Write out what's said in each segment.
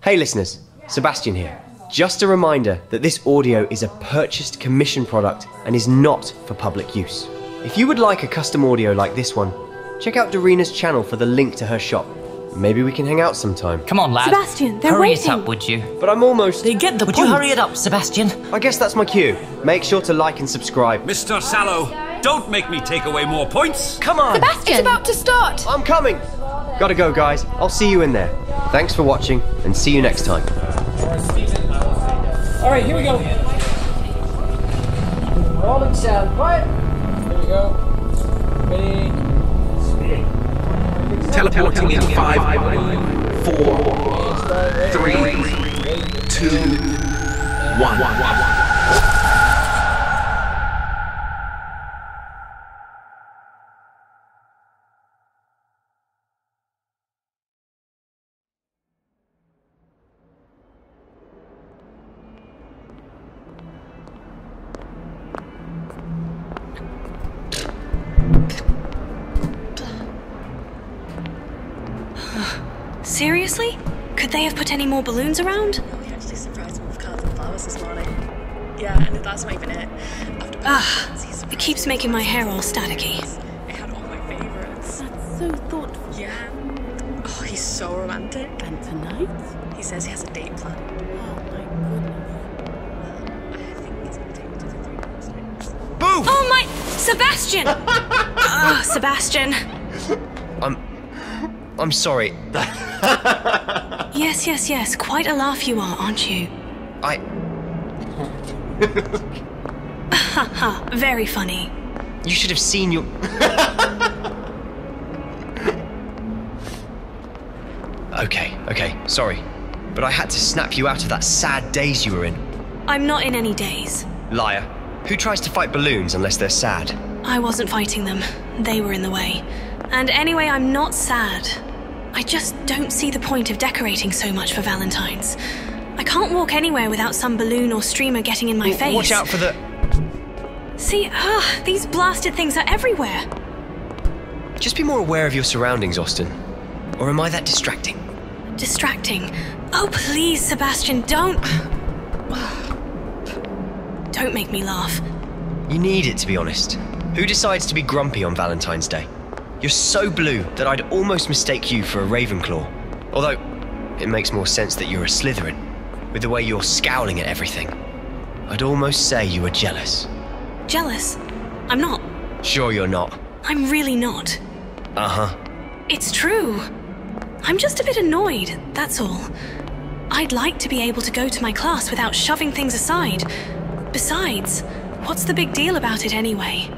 Hey listeners, Sebastian here. Just a reminder that this audio is a purchased commission product and is not for public use. If you would like a custom audio like this one, check out Darina's channel for the link to her shop. Maybe we can hang out sometime. Come on, lad. Sebastian, they're hurry waiting. it up, would you? But I'm almost... They get the point. Would you hurry it up, Sebastian? I guess that's my cue. Make sure to like and subscribe. Mr. Sallow, don't make me take away more points. Come on! Sebastian! It's about to start! I'm coming! Gotta go, guys. I'll see you in there. Thanks for watching, and see you next time. Alright, here we go. Rolling sound. Quiet. Here we go. Ready. Speed. Teleporting in 5, 4, 3, 2, 1. Seriously? Could they have put any more balloons around? We actually surprised him with cards and flowers this morning. Yeah, and that's not even it. It keeps making my hair all staticky. It had all my favourites. That's so thoughtful. Yeah. Oh, he's so romantic. And tonight? He says he has a date plan. Oh my goodness. I think he's going to take me to the 3 States. Boom! Oh my... Sebastian! Sebastian. I'm sorry. Yes. Quite a laugh you are, aren't you? Haha, very funny. You should have seen your... Okay, sorry. But I had to snap you out of that sad daze you were in. I'm not in any daze. Liar. Who tries to fight balloons unless they're sad? I wasn't fighting them. They were in the way. And anyway, I'm not sad. I just don't see the point of decorating so much for Valentine's. I can't walk anywhere without some balloon or streamer getting in my face. Watch out for the... See, these blasted things are everywhere. Just be more aware of your surroundings, Auston. Or am I that distracting? Distracting. Oh, please, Sebastian, don't... Don't make me laugh. You need it, to be honest. Who decides to be grumpy on Valentine's Day? You're so blue that I'd almost mistake you for a Ravenclaw. Although, it makes more sense that you're a Slytherin, with the way you're scowling at everything. I'd almost say you were jealous. Jealous? I'm not. Sure you're not. I'm really not. Uh-huh. It's true. I'm just a bit annoyed, that's all. I'd like to be able to go to my class without shoving things aside. Besides, what's the big deal about it anyway?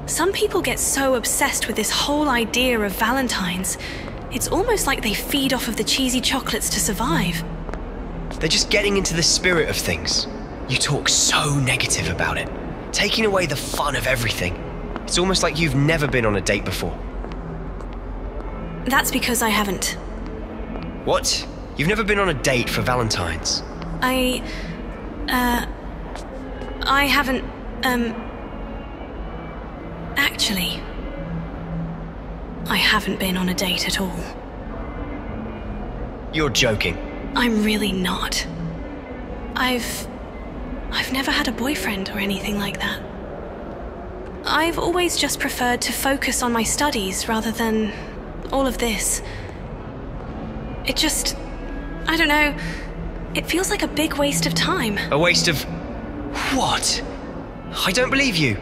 Some people get so obsessed with this whole idea of Valentine's, it's almost like they feed off of the cheesy chocolates to survive. They're just getting into the spirit of things. You talk so negative about it, taking away the fun of everything. It's almost like you've never been on a date before. That's because I haven't. What? You've never been on a date for Valentine's? I haven't, Actually, I haven't been on a date at all. You're joking. I'm really not. I've never had a boyfriend or anything like that. I've always just preferred to focus on my studies rather than all of this. It just... I don't know. It feels like a big waste of time. A waste of... what? I don't believe you.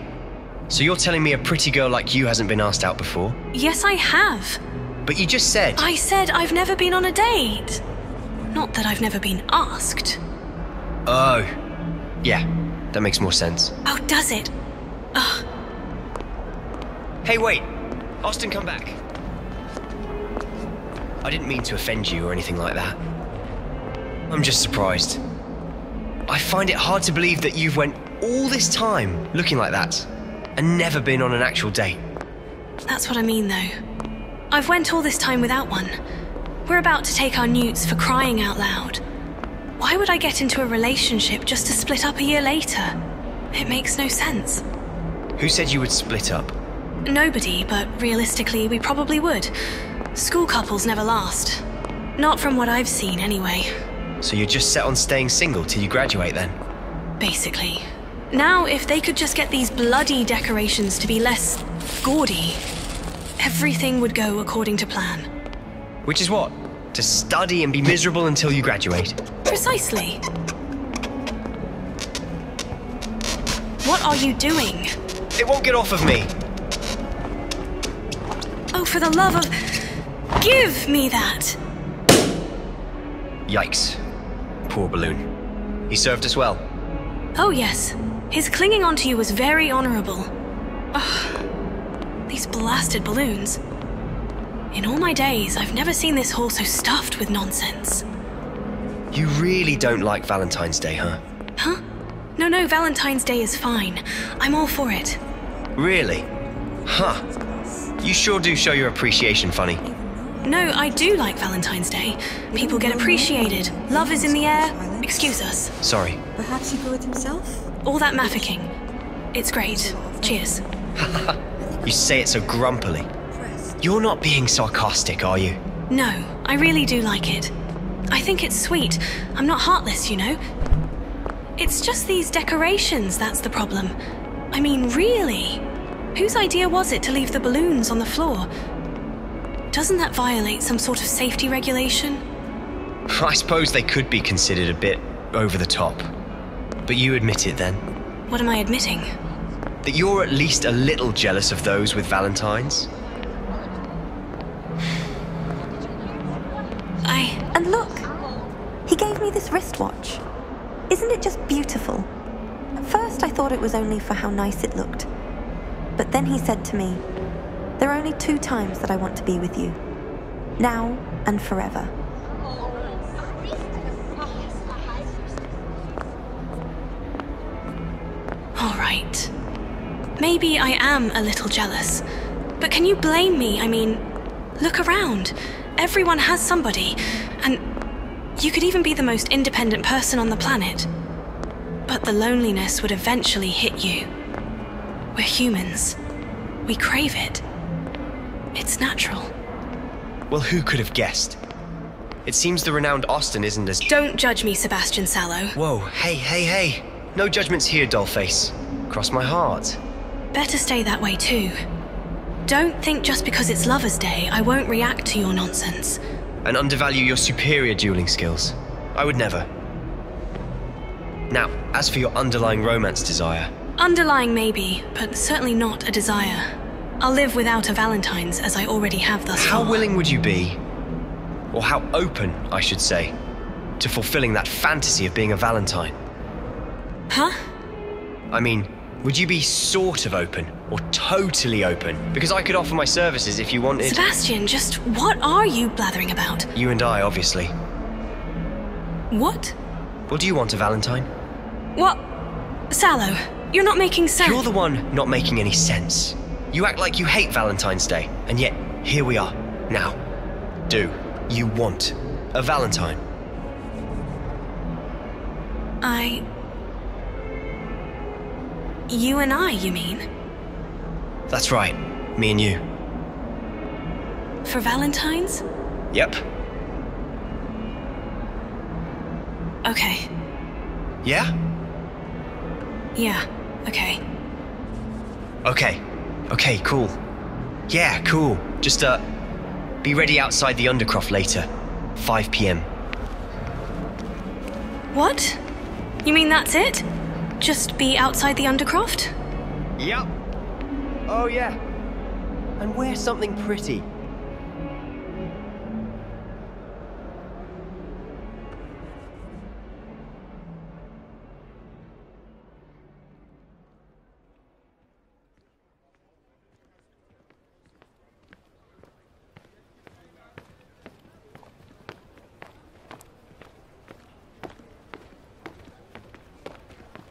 So you're telling me a pretty girl like you hasn't been asked out before? Yes, I have. But you just said... I said I've never been on a date. Not that I've never been asked. Oh. Yeah, that makes more sense. Oh, does it? Ugh. Hey, wait. Auston, come back. I didn't mean to offend you or anything like that. I'm just surprised. I find it hard to believe that you've went all this time looking like that and never been on an actual date. That's what I mean, though. I've went all this time without one. We're about to take our newts for crying out loud. Why would I get into a relationship just to split up a year later? It makes no sense. Who said you would split up? Nobody, but realistically, we probably would. School couples never last. Not from what I've seen, anyway. So you're just set on staying single till you graduate then? Basically. Now, if they could just get these bloody decorations to be less gaudy, everything would go according to plan. Which is what? To study and be miserable until you graduate? Precisely. What are you doing? It won't get off of me! Oh, for the love of... Give me that! Yikes. Poor balloon. He served us well. Oh, yes. His clinging onto you was very honorable. Ugh. These blasted balloons. In all my days, I've never seen this hall so stuffed with nonsense. You really don't like Valentine's Day, huh? Huh? No, Valentine's Day is fine. I'm all for it. Really? Huh. You sure do show your appreciation funny. No, I do like Valentine's Day. People get appreciated. Love is in the air. Excuse us. Sorry. Perhaps he grew it himself? All that mafficking. It's great. Cheers. You say it so grumpily. You're not being sarcastic, are you? No, I really do like it. I think it's sweet. I'm not heartless, you know? It's just these decorations that's the problem. I mean, really? Whose idea was it to leave the balloons on the floor? Doesn't that violate some sort of safety regulation? I suppose they could be considered a bit over the top. But you admit it then? What am I admitting? That you're at least a little jealous of those with Valentines? And look! He gave me this wristwatch. Isn't it just beautiful? At first I thought it was only for how nice it looked. But then he said to me, "There are only 2 times that I want to be with you. Now and forever." All right. Maybe I am a little jealous. But can you blame me? I mean, look around. Everyone has somebody. And you could even be the most independent person on the planet. But the loneliness would eventually hit you. We're humans. We crave it. It's natural. Well, who could have guessed? It seems the renowned Auston isn't as... Don't judge me, Sebastian Sallow. Whoa, hey. No judgments here, dollface. Cross my heart. Better stay that way too. Don't think just because it's Lover's Day I won't react to your nonsense. And undervalue your superior dueling skills. I would never. Now, as for your underlying romance desire... Underlying maybe, but certainly not a desire. I'll live without a Valentine's as I already have thus far. How willing would you be, or how open, I should say, to fulfilling that fantasy of being a Valentine? Huh? I mean, would you be sort of open, or totally open? Because I could offer my services if you wanted... Sebastian, just what are you blathering about? You and I, obviously. What? Well, do you want a Valentine? What? Sallow, you're not making sense. You're the one not making any sense. You act like you hate Valentine's Day, and yet, here we are. Now, do you want a Valentine? You and I, you mean? That's right. Me and you. For Valentine's? Yep. Okay. Yeah? Yeah, okay. Okay, cool. Yeah, cool. Just, be ready outside the Undercroft later. 5 p.m. What? You mean that's it? Just be outside the Undercroft? Yep. Oh, yeah. And wear something pretty.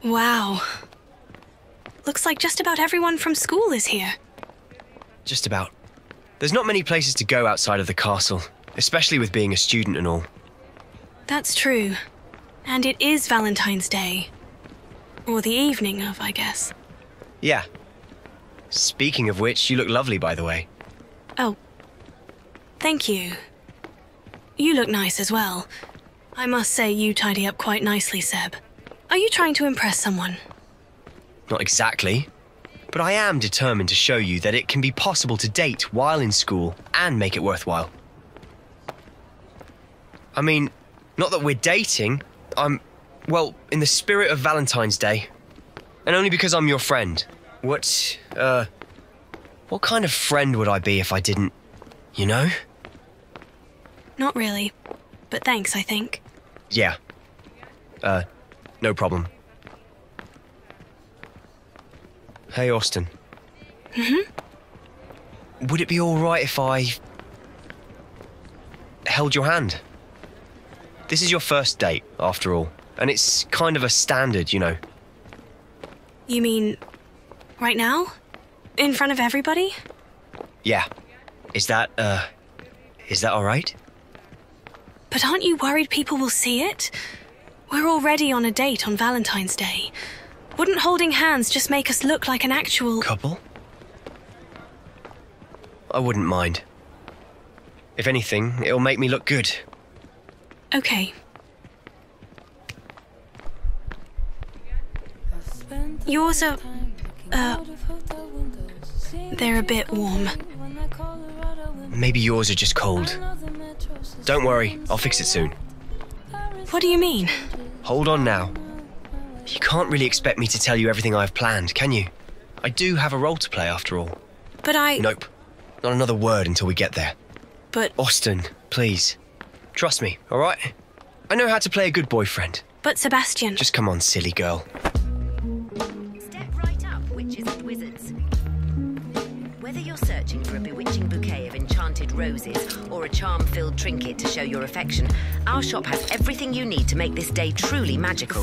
Wow. Looks like just about everyone from school is here. Just about. There's not many places to go outside of the castle, especially with being a student and all. That's true. And it is Valentine's Day. Or the evening of, I guess. Yeah. Speaking of which, you look lovely, by the way. Oh. Thank you. You look nice as well. I must say you tidy up quite nicely, Seb. Are you trying to impress someone? Not exactly. But I am determined to show you that it can be possible to date while in school and make it worthwhile. I mean, not that we're dating. Well, in the spirit of Valentine's Day. And only because I'm your friend. What kind of friend would I be if I didn't, you know? Not really. But thanks, I think. Yeah. No problem. Hey, Auston. Mm-hmm? Would it be all right if I held your hand? This is your first date, after all. And it's kind of a standard, you know. You mean right now? In front of everybody? Yeah. Is that all right? But aren't you worried people will see it? We're already on a date on Valentine's Day. Wouldn't holding hands just make us look like an actual... couple? I wouldn't mind. If anything, it'll make me look good. Okay. Yours are... they're a bit warm. Maybe yours are just cold. Don't worry, I'll fix it soon. What do you mean? Hold on now. You can't really expect me to tell you everything I've planned, can you? I do have a role to play, after all. But I... Nope. Not another word until we get there. But... Auston, please. Trust me, all right? I know how to play a good boyfriend. But Sebastian... Just come on, silly girl. Step right up, witches and wizards. Whether you're searching for a bewitching bouquet of enchanted roses or a charm-filled trinket to show your affection, our shop has everything you need to make this day truly magical.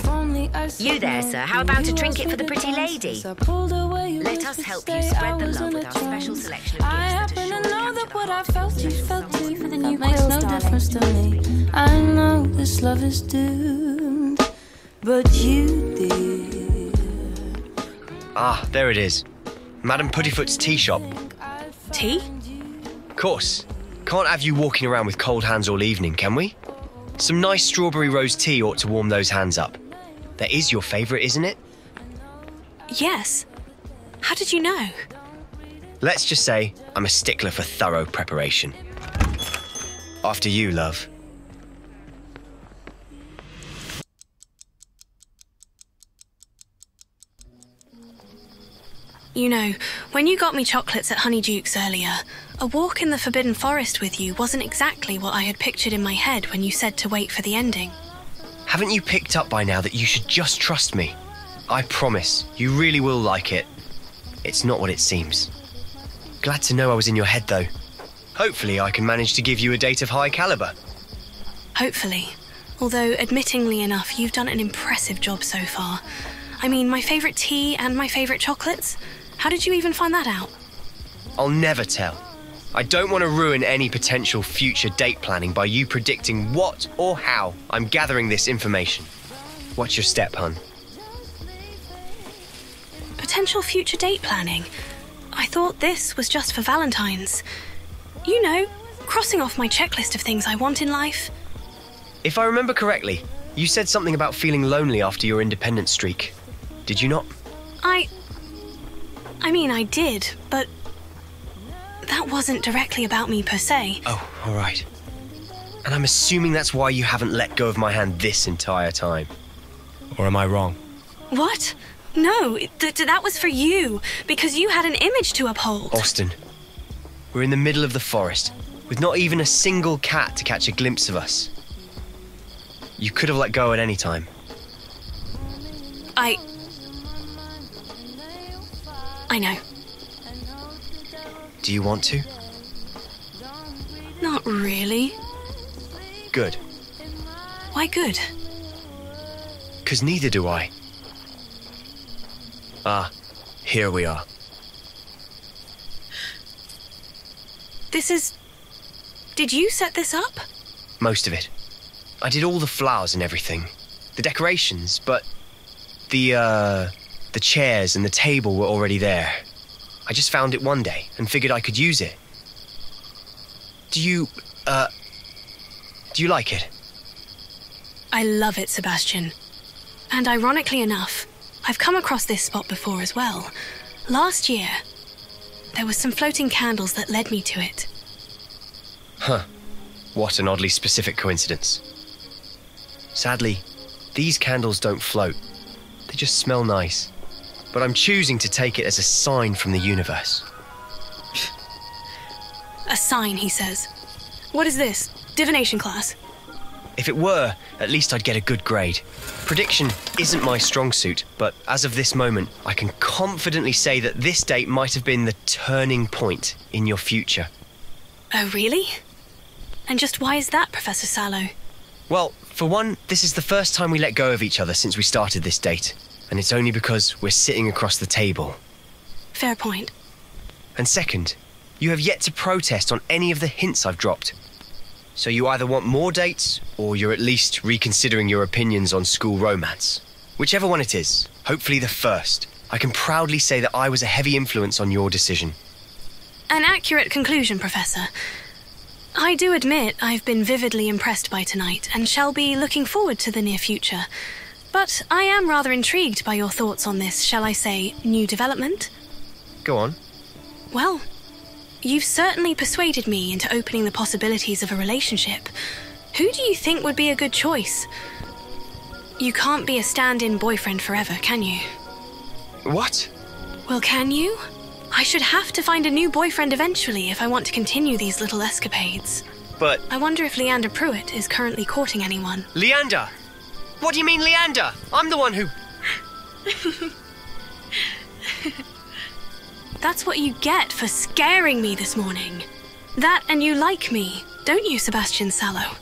You there, sir, how about a trinket for the pretty lady? Let us help you spread the love with our special selection of gifts that are sure to capture what I the felt, heart you of felt someone. too. That makes no difference to me. I know this love is doomed, but you did. Ah, there it is. Madame Puttyfoot's tea shop. Tea? Of course. Can't have you walking around with cold hands all evening, can we? Some nice strawberry rose tea ought to warm those hands up. That is your favourite, isn't it? Yes. How did you know? Let's just say I'm a stickler for thorough preparation. After you, love. You know, when you got me chocolates at Honeydukes earlier, a walk in the Forbidden Forest with you wasn't exactly what I had pictured in my head when you said to wait for the ending. Haven't you picked up by now that you should just trust me? I promise, you really will like it. It's not what it seems. Glad to know I was in your head, though. Hopefully I can manage to give you a date of high caliber. Hopefully. Although, admittingly enough, you've done an impressive job so far. I mean, my favourite tea and my favourite chocolates. How did you even find that out? I'll never tell. I don't want to ruin any potential future date planning by you predicting what or how I'm gathering this information. Watch your step, hun. Potential future date planning? I thought this was just for Valentine's. You know, crossing off my checklist of things I want in life. If I remember correctly, you said something about feeling lonely after your independence streak. Did you not? I mean, I did, but that wasn't directly about me per se. Oh, all right. And I'm assuming that's why you haven't let go of my hand this entire time. Or am I wrong? What? No, that was for you, because you had an image to uphold. Auston, we're in the middle of the forest, with not even a single cat to catch a glimpse of us. You could have let go at any time. I know. Do you want to? Not really. Good. Why good? 'Cause neither do I. Ah, here we are. This is... Did you set this up? Most of it. I did all the flowers and everything. The decorations, but the chairs and the table were already there. I just found it one day and figured I could use it. Do you like it? I love it, Sebastian. And ironically enough, I've come across this spot before as well. Last year, there were some floating candles that led me to it. Huh. What an oddly specific coincidence. Sadly, these candles don't float. They just smell nice. But I'm choosing to take it as a sign from the universe. A sign, he says. What is this? Divination class? If it were, at least I'd get a good grade. Prediction isn't my strong suit, but as of this moment, I can confidently say that this date might have been the turning point in your future. Oh, really? And just why is that, Professor Sallow? Well, for one, this is the first time we let go of each other since we started this date. And it's only because we're sitting across the table. Fair point. And second, you have yet to protest on any of the hints I've dropped. So you either want more dates, or you're at least reconsidering your opinions on school romance. Whichever one it is, hopefully the first. I can proudly say that I was a heavy influence on your decision. An accurate conclusion, Professor. I do admit I've been vividly impressed by tonight, and shall be looking forward to the near future. But I am rather intrigued by your thoughts on this, shall I say, new development? Go on. Well, you've certainly persuaded me into opening the possibilities of a relationship. Who do you think would be a good choice? You can't be a stand-in boyfriend forever, can you? What? Well, can you? I should have to find a new boyfriend eventually if I want to continue these little escapades. But... I wonder if 𝐿eander is currently courting anyone. Leander? What do you mean, Leander? I'm the one who... That's what you get for scaring me this morning. That and you like me, don't you, Sebastian Sallow?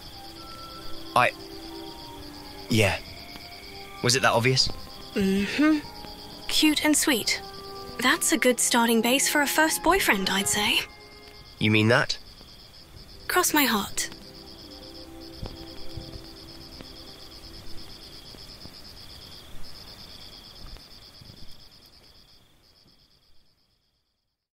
Yeah. Was it that obvious? Mm-hmm. Cute and sweet. That's a good starting base for a first boyfriend, I'd say. You mean that? Cross my heart.